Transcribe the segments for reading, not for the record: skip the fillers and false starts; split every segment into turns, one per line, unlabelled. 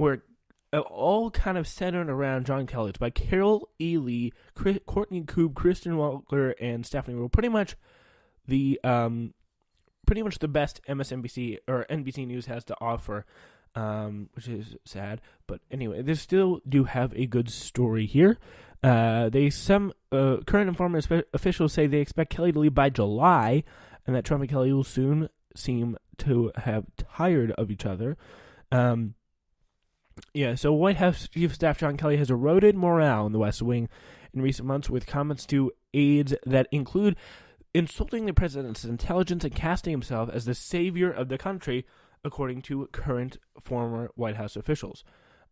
were all kind of centered around John Kelly. It's by Carol E. Lee, Courtney Koob, Kristen Walker, and Stephanie Rule. Pretty much the best MSNBC or NBC News has to offer, which is sad. But anyway, they still do have a good story here. Some current and former officials say they expect Kelly to leave by July, and that Trump and Kelly will soon seem to have tired of each other. So White House Chief of Staff John Kelly has eroded morale in the West Wing in recent months with comments to aides that include insulting the president's intelligence and casting himself as the savior of the country, according to current former White House officials.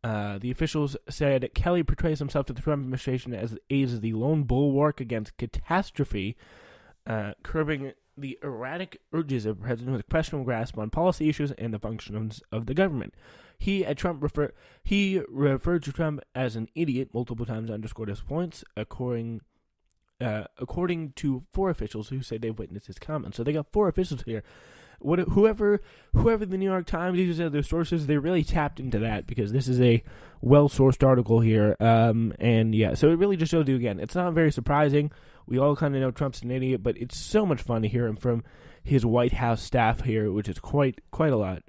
The officials said Kelly portrays himself to the Trump administration as the lone bulwark against catastrophe, curbing the erratic urges of a president with a questionable grasp on policy issues and the functions of the government. He referred to Trump as an idiot multiple times, underscored his points, according to 4 officials who say they've witnessed his comments. So they got 4 officials here. Whoever the New York Times, these are their sources, they really tapped into that because this is a well-sourced article here. So it really just shows you again, it's not very surprising. We all kind of know Trump's an idiot, but it's so much fun to hear him from his White House staff here, which is quite a lot.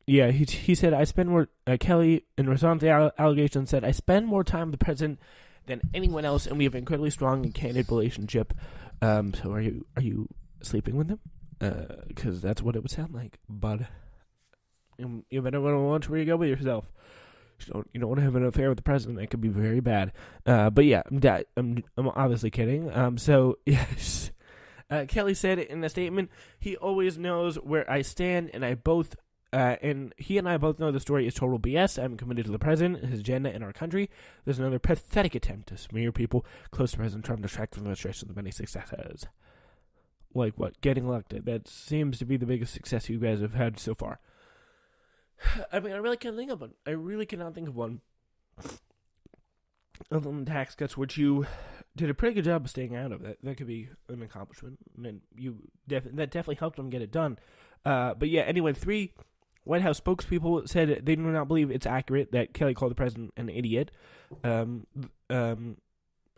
He said, I spend more, Kelly, in response to the allegation, said, I spend more time with the president than anyone else, and we have an incredibly strong and candid relationship. So are you sleeping with him? Because that's what it would sound like. But you better watch where you go with yourself. You don't want to have an affair with the president. That could be very bad. But yeah, I'm obviously kidding. Yes. Kelly said in a statement, he always knows where I stand, and he and I both know the story is total BS. I'm committed to the president, his agenda, and our country. There's another pathetic attempt to smear people close to President Trump to distract from the administration's many successes. Like what? Getting elected. That seems to be the biggest success you guys have had so far. I mean, I really can't think of one. I really cannot think of one. Other than tax cuts, which you did a pretty good job of staying out of. That could be an accomplishment. I mean, that definitely helped them get it done. But yeah, anyway, 3 White House spokespeople said they do not believe it's accurate that Kelly called the president an idiot,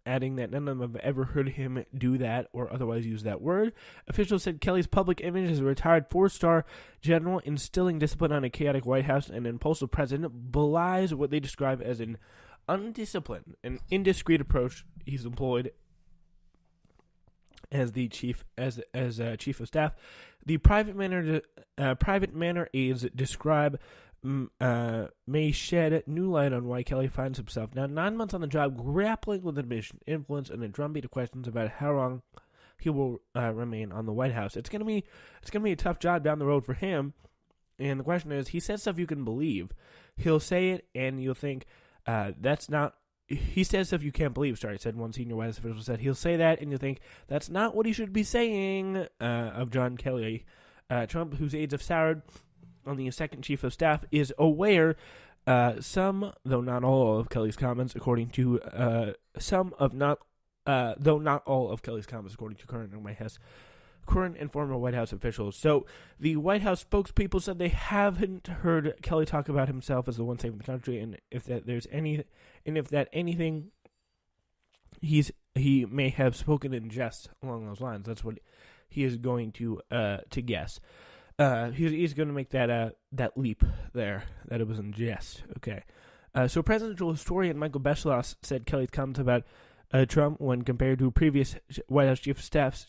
adding that none of them have ever heard him do that or otherwise use that word. Officials said Kelly's public image as a retired 4-star general instilling discipline on a chaotic White House and an impulsive president belies what they describe as an undisciplined and indiscreet approach he's employed as the chief of staff. The private manner aides describe may shed new light on why Kelly finds himself now 9 months on the job grappling with admission, influence, and a drumbeat of questions about how long he will remain on the White House. It's gonna be a tough job down the road for him. And the question is, he says stuff you can believe. He'll say it, and you'll think that's not. He says stuff you can't believe. Said one senior White House official. Said he'll say that, and you think that's not what he should be saying of John Kelly. Trump, whose aides have soured on the second chief of staff, is aware some, though not all, of Kelly's comments, according to though not all of Kelly's comments, according to current and former White House officials. So the White House spokespeople said they haven't heard Kelly talk about himself as the one saving the country, and if anything, he may have spoken in jest along those lines. That's what he is going to guess. He's going to make that leap there, that it was in jest. Okay. So presidential historian Michael Beschloss said Kelly's comments about Trump, when compared to previous White House chief of staffs,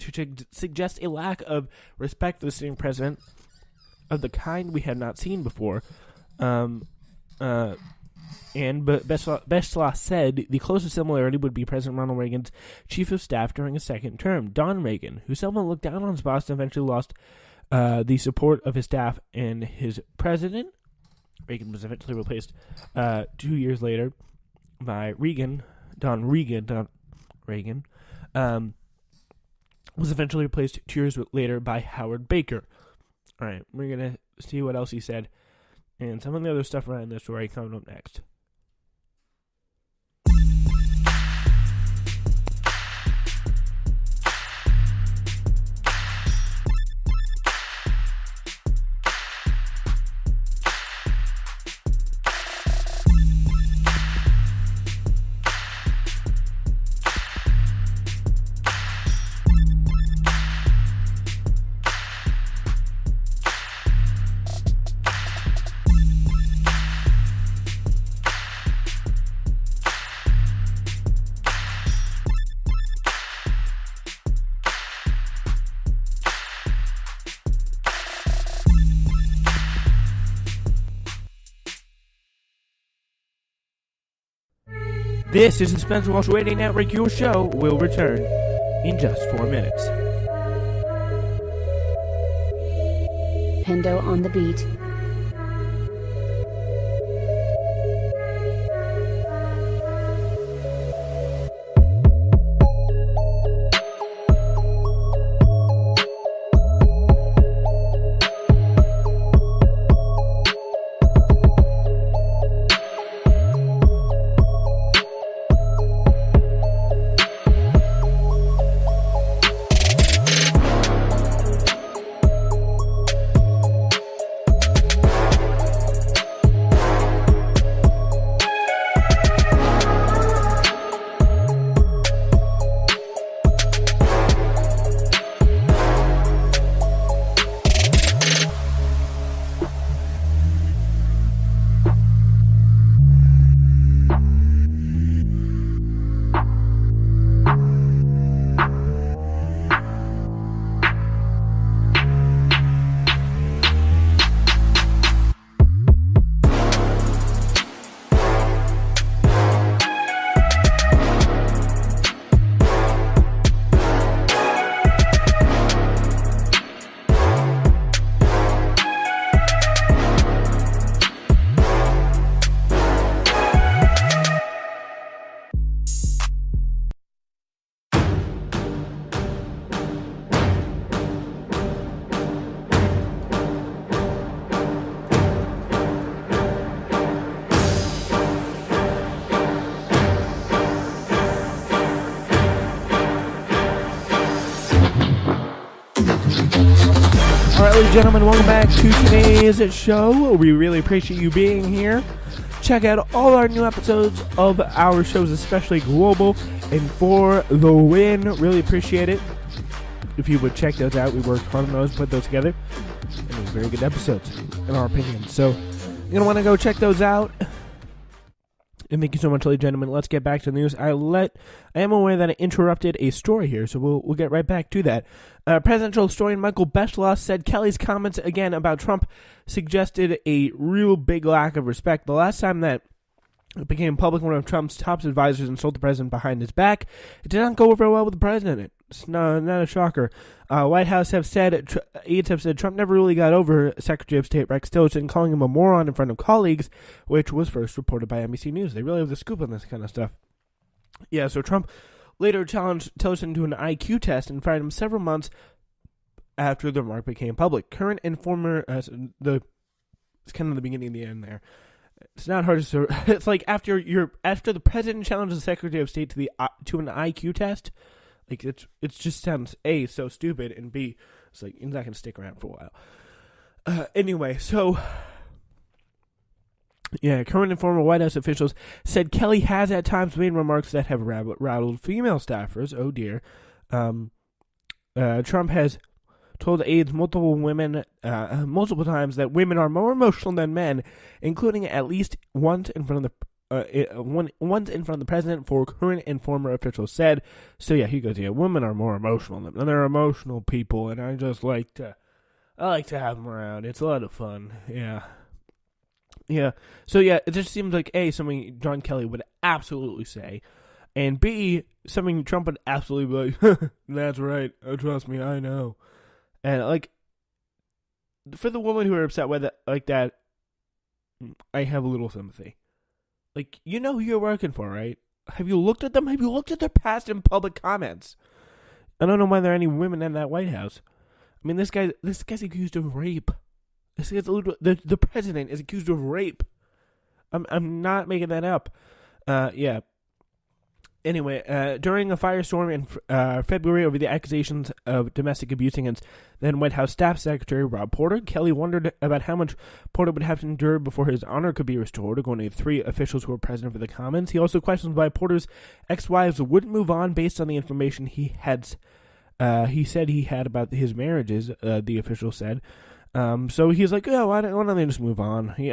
suggest a lack of respect for the sitting president of the kind we have not seen before. But Beschloss said the closest similarity would be President Ronald Reagan's chief of staff during his second term, Don Reagan, who someone looked down on his boss and eventually lost the support of his staff and his president. Reagan was eventually replaced 2 years later by Don Reagan, was eventually replaced 2 years later by Howard Baker. All right, we're going to see what else he said and some of the other stuff around this story coming up next. This is the Spencer Walsh Radio Network. Your show will return in just 4 minutes.
Pendo on the beat.
Ladies and gentlemen, welcome back to today's show. We really appreciate you being here. Check out all our new episodes of our shows, especially Global and For the Win. Really appreciate it. If you would check those out, we worked hard on those, put those together, and they were very good episodes, in our opinion. So, you're going to want to go check those out. And thank you so much, ladies and gentlemen. Let's get back to the news. I am aware that I interrupted a story here, so we'll get right back to that. Presidential historian Michael Beschloss said Kelly's comments again about Trump suggested a real big lack of respect. The last time that it became public, one of Trump's top advisors insulted the president behind his back. It did not go over well with the president. It's not a shocker. White House aides have said Trump never really got over Secretary of State Rex Tillerson calling him a moron in front of colleagues, which was first reported by NBC News. They really have the scoop on this kind of stuff. Yeah, so Trump later challenged Tillerson to an IQ test and fired him several months after the remark became public. Current and former, it's kind of the beginning and the end there. It's not hard to. It's like after the president challenges the Secretary of State to an IQ test. Like it just sounds A, so stupid, and B, it's like you're not going to stick around for a while. Anyway, so yeah, current and former White House officials said Kelly has at times made remarks that have rattled female staffers. Oh dear. Trump has told aides multiple times that women are more emotional than men, including at least once in front of the president, for current and former officials said. So yeah, he goes, yeah, women are more emotional than men. They're emotional people, and I like to have them around. It's a lot of fun. Yeah. So yeah, it just seems like A, something John Kelly would absolutely say, and B, something Trump would absolutely be like, that's right, oh, trust me, I know. And like, for the women who are upset with it like that, I have a little sympathy. Like, you know who you're working for, right? Have you looked at them? Have you looked at their past and public comments? I don't know why there are any women in that White House. I mean, this guy's accused of rape. The president is accused of rape. I'm not making that up. Yeah. Anyway, during a firestorm in February over the accusations of domestic abuse against then White House Staff Secretary Rob Porter, Kelly wondered about how much Porter would have to endure before his honor could be restored, according to 3 officials who were present for the comments. He also questioned why Porter's ex-wives wouldn't move on based on the information he said he had about his marriages, the official said. So he's like, oh, why don't they just move on? He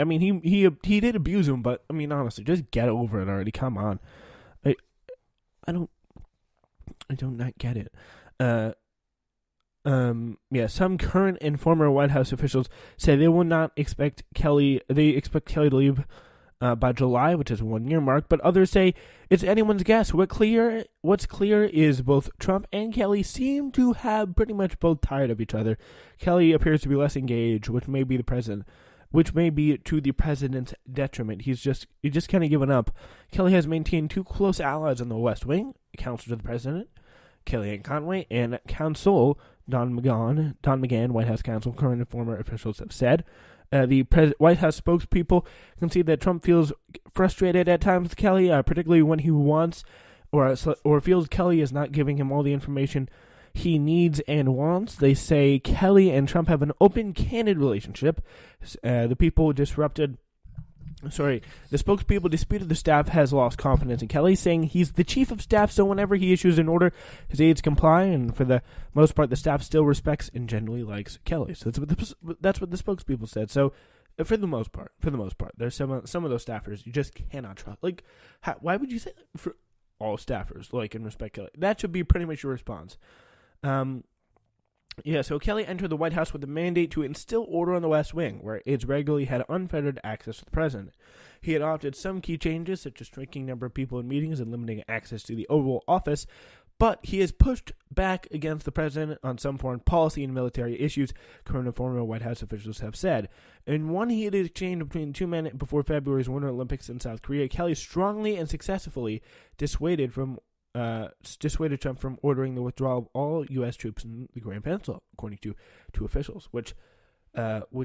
did abuse him, but, I mean, honestly, just get over it already. Come on. I don't not get it. Yeah, some current and former White House officials say they will not expect Kelly. They expect Kelly to leave by July, which is a 1 year mark, but others say it's anyone's guess. What's clear is both Trump and Kelly seem to have pretty much both tired of each other. Kelly appears to be less engaged, which may be to the president's detriment. He's just kind of given up. Kelly has maintained two close allies on the West Wing, counselor to the president, Kellyanne Conway, and counsel Don McGahn, White House counsel. Current and former officials have said. The White House spokespeople can see that Trump feels frustrated at times with Kelly, particularly when he wants or feels Kelly is not giving him all the information he needs and wants. They say Kelly and Trump have an open, candid relationship. The spokespeople disputed the staff has lost confidence in Kelly, saying he's the chief of staff, so whenever he issues an order, his aides comply, and for the most part, the staff still respects and generally likes Kelly. So that's what the spokespeople said. So for the most part, there's some of those staffers you just cannot trust. Like, why would you say that for all staffers like and respect Kelly? That should be pretty much your response. So Kelly entered the White House with a mandate to instill order on the West Wing, where aides regularly had unfettered access to the president. He adopted some key changes, such as shrinking number of people in meetings and limiting access to the Oval Office, but he has pushed back against the president on some foreign policy and military issues, current and former White House officials have said. In one heated exchange between two men before February's Winter Olympics in South Korea, Kelly strongly and successfully dissuaded Trump from ordering the withdrawal of all U.S. troops in the Grand Peninsula, according to two officials, which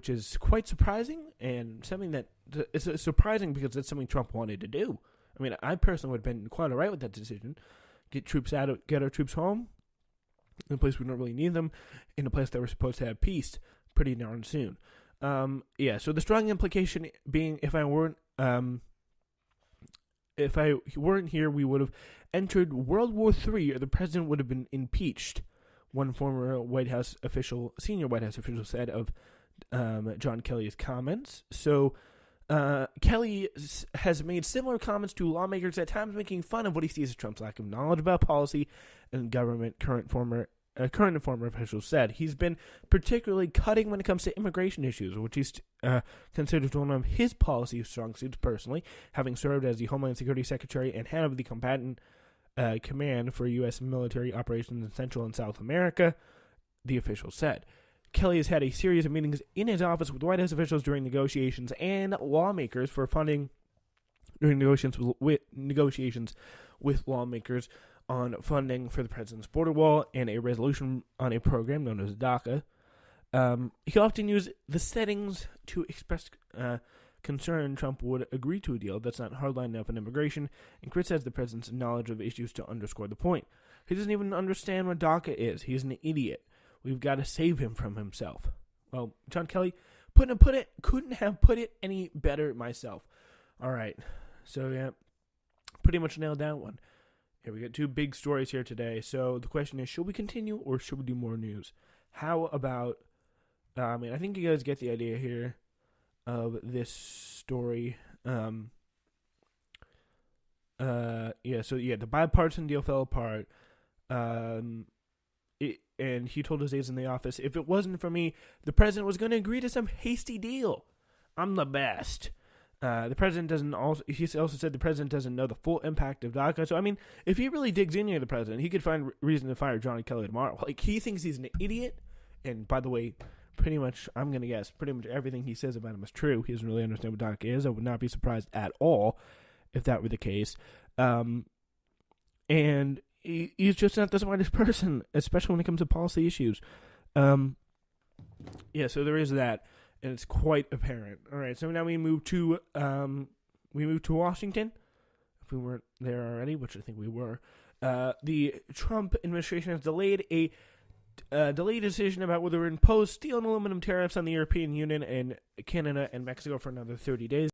is quite surprising, and something that is surprising because it's something Trump wanted to do. I mean, I personally would have been quite all right with that decision. Get our troops home, in a place we don't really need them, in a place that we're supposed to have peace pretty darn soon. So the strong implication being, if I weren't here, we would have entered World War III, or the president would have been impeached. One former senior White House official said of John Kelly's comments. So Kelly has made similar comments to lawmakers, at times making fun of what he sees as Trump's lack of knowledge about policy and government. Current and former officials said he's been particularly cutting when it comes to immigration issues, which he's considered one of his policy strong suits personally, having served as the Homeland Security Secretary and head of the combatant command for U.S. military operations in Central and South America, the official said. Kelly has had a series of meetings in his office with White House officials during negotiations and lawmakers for funding, negotiations with lawmakers on funding for the president's border wall and a resolution on a program known as DACA. He often used the settings to express concern Trump would agree to a deal that's not hardline enough on immigration, and criticized the president's knowledge of issues to underscore the point. He doesn't even understand what DACA is. He's an idiot. We've got to save him from himself. Well, John Kelly couldn't have put it any better myself. All right. So, yeah, pretty much nailed that one. Here we got two big stories here today. So the question is, should we continue or should we do more news? How about, I think you guys get the idea here of this story. The bipartisan deal fell apart. And he told his aides in the office, if it wasn't for me, the president was going to agree to some hasty deal. I'm the best. The president he also said the president doesn't know the full impact of DACA. So, if he really digs into the president, he could find reason to fire John Kelly tomorrow. Like, he thinks he's an idiot. And by the way, pretty much, I'm going to guess, pretty much everything he says about him is true. He doesn't really understand what DACA is. I would not be surprised at all if that were the case. And he's just not the smartest person, especially when it comes to policy issues. So there is that, and it's quite apparent. All right, so now we move to Washington. If we weren't there already, which I think we were, the Trump administration has delayed a decision about whether to impose steel and aluminum tariffs on the European Union and Canada and Mexico for another 30 days.